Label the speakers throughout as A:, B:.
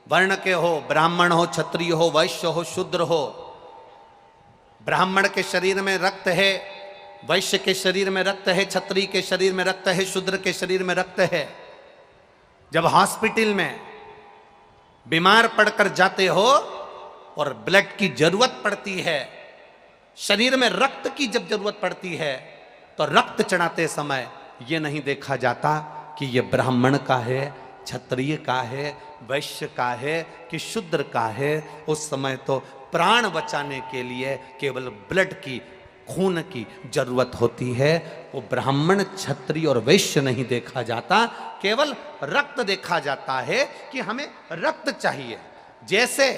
A: वर्ण के हो, ब्राह्मण हो, क्षत्रिय हो, वैश्य हो, शूद्र हो। ब्राह्मण के शरीर में रक्त है, वैश्य के शरीर में रक्त है, क्षत्रिय के शरीर में रक्त है, शूद्र के शरीर में रक्त है। जब हॉस्पिटल में बीमार पड़कर जाते हो और ब्लड की जरूरत पड़ती है, शरीर में रक्त की जब जरूरत पड़ती है, तो रक्त चढ़ाते समय यह नहीं देखा जाता कि यह ब्राह्मण का है, क्षत्रिय का है, वैश्य का है कि शूद्र का है। उस समय तो प्राण बचाने के लिए केवल ब्लड की, खून की जरूरत होती है। वो ब्राह्मण, क्षत्रिय और वैश्य नहीं देखा जाता, केवल रक्त देखा जाता है कि हमें रक्त चाहिए। जैसे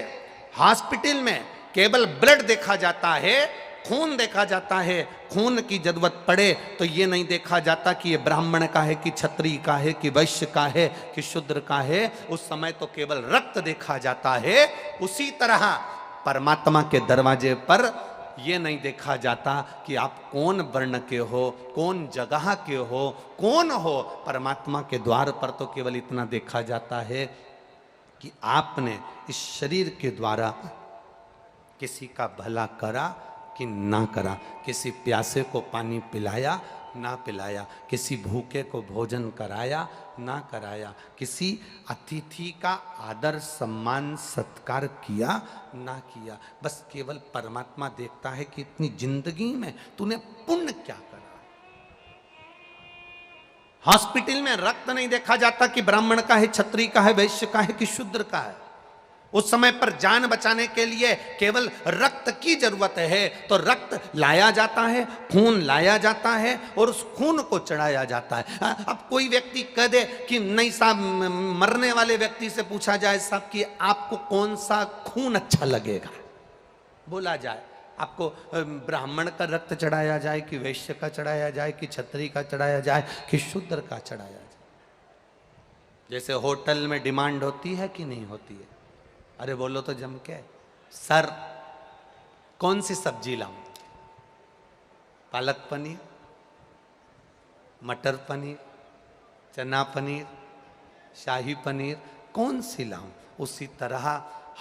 A: हॉस्पिटल में केवल ब्लड देखा जाता है, खून देखा जाता है, खून की जरूरत पड़े तो ये नहीं देखा जाता कि ये ब्राह्मण का है कि क्षत्रिय का है कि वैश्य का है कि शूद्र का है। उस समय तो केवल रक्त देखा जाता है। उसी तरह परमात्मा के दरवाजे पर यह नहीं देखा जाता कि आप कौन वर्ण के हो, कौन जगह के हो, कौन हो। परमात्मा के द्वार पर तो केवल इतना देखा जाता है कि आपने इस शरीर के द्वारा किसी का भला करा कि ना करा, किसी प्यासे को पानी पिलाया ना पिलाया, किसी भूखे को भोजन कराया ना कराया, किसी अतिथि का आदर सम्मान सत्कार किया ना किया। बस केवल परमात्मा देखता है कि इतनी जिंदगी में तूने पुण्य क्या करा। हॉस्पिटल में रक्त नहीं देखा जाता कि ब्राह्मण का है, क्षत्रिय का है, वैश्य का है कि शूद्र का है। उस समय पर जान बचाने के लिए केवल रक्त की जरूरत है, तो रक्त लाया जाता है, खून लाया जाता है और उस खून को चढ़ाया जाता है। अब कोई व्यक्ति कह दे कि नहीं साहब, मरने वाले व्यक्ति से पूछा जाए साहब कि आपको कौन सा खून अच्छा लगेगा, बोला जाए आपको ब्राह्मण का रक्त चढ़ाया जाए कि वैश्य का चढ़ाया जाए कि क्षत्रिय का चढ़ाया जाए कि शूद्र का चढ़ाया जाए। जैसे होटल में डिमांड होती है कि नहीं होती है, अरे बोलो तो जम के, सर कौन सी सब्जी लाऊं, पालक पनीर, मटर पनीर, चना पनीर, शाही पनीर, कौन सी लाऊं। उसी तरह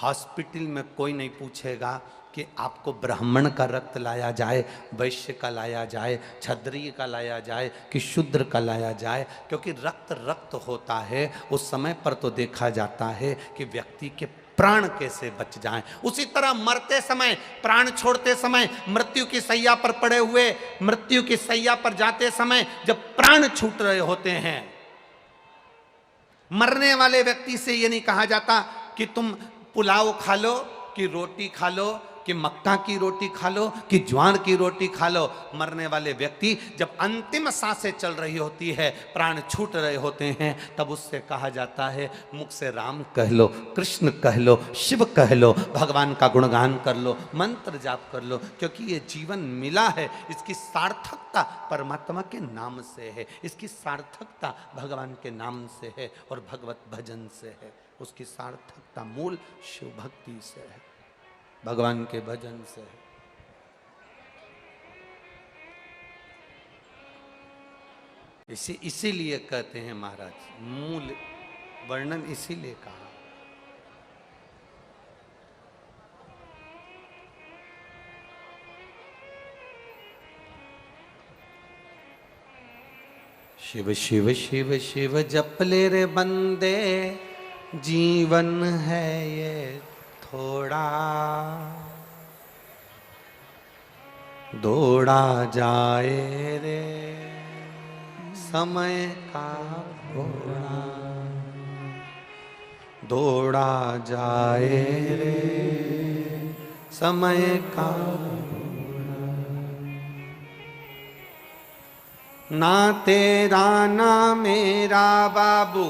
A: हॉस्पिटल में कोई नहीं पूछेगा कि आपको ब्राह्मण का रक्त लाया जाए, वैश्य का लाया जाए, क्षत्रिय का लाया जाए कि शूद्र का लाया जाए, क्योंकि रक्त रक्त होता है। उस समय पर तो देखा जाता है कि व्यक्ति के प्राण कैसे बच जाएं। उसी तरह मरते समय, प्राण छोड़ते समय, मृत्यु की सैया पर पड़े हुए, मृत्यु की सैया पर जाते समय जब प्राण छूट रहे होते हैं, मरने वाले व्यक्ति से यह नहीं कहा जाता कि तुम पुलाव खा लो कि रोटी खा लो कि मक्का की रोटी खा लो कि ज्वार की रोटी खा लो। मरने वाले व्यक्ति जब अंतिम सांसें चल रही होती है, प्राण छूट रहे होते हैं, तब उससे कहा जाता है मुख से राम कह लो, कृष्ण कह लो, शिव कह लो, भगवान का गुणगान कर लो, मंत्र जाप कर लो, क्योंकि ये जीवन मिला है, इसकी सार्थकता परमात्मा के नाम से है, इसकी सार्थकता भगवान के नाम से है और भगवत भजन से है। उसकी सार्थकता मूल शिव भक्ति से है, भगवान के भजन से है। इसीलिए कहते हैं महाराज, मूल वर्णन इसीलिए कहा। शिव शिव शिव शिव जप ले रे बंदे, जीवन है ये थोड़ा, दौड़ा जाए रे समय का घोड़ा, दौड़ा जाए रे समय का घोड़ा। ना तेरा ना मेरा बाबू,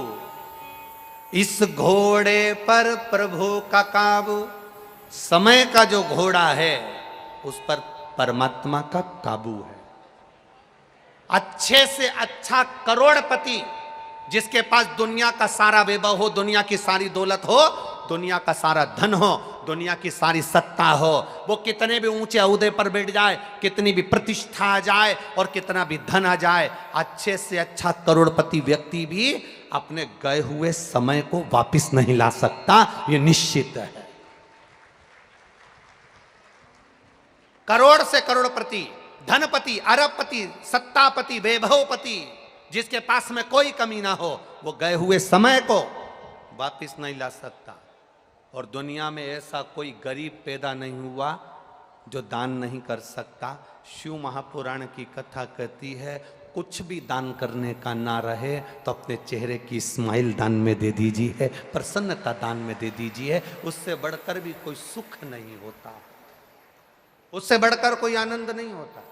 A: इस घोड़े पर प्रभु का काबू। समय का जो घोड़ा है उस पर परमात्मा का काबू है। अच्छे से अच्छा करोड़पति जिसके पास दुनिया का सारा वैभव हो, दुनिया की सारी दौलत हो, दुनिया का सारा धन हो, दुनिया की सारी सत्ता हो, वो कितने भी ऊंचे ओहदे पर बैठ जाए, कितनी भी प्रतिष्ठा आ जाए और कितना भी धन आ जाए, अच्छे से अच्छा करोड़पति व्यक्ति भी अपने गए हुए समय को वापस नहीं ला सकता, ये निश्चित है। करोड़ से करोड़पति, धनपति, अरबपति, सत्तापति, वैभवपति, जिसके पास में कोई कमी ना हो, वो गए हुए समय को वापस नहीं ला सकता। और दुनिया में ऐसा कोई गरीब पैदा नहीं हुआ जो दान नहीं कर सकता। शिव महापुराण की कथा कहती है, कुछ भी दान करने का ना रहे तो अपने चेहरे की स्माइल दान में दे दीजिए, प्रसन्नता दान में दे दीजिए। उससे बढ़कर भी कोई सुख नहीं होता, उससे बढ़कर कोई आनंद नहीं होता।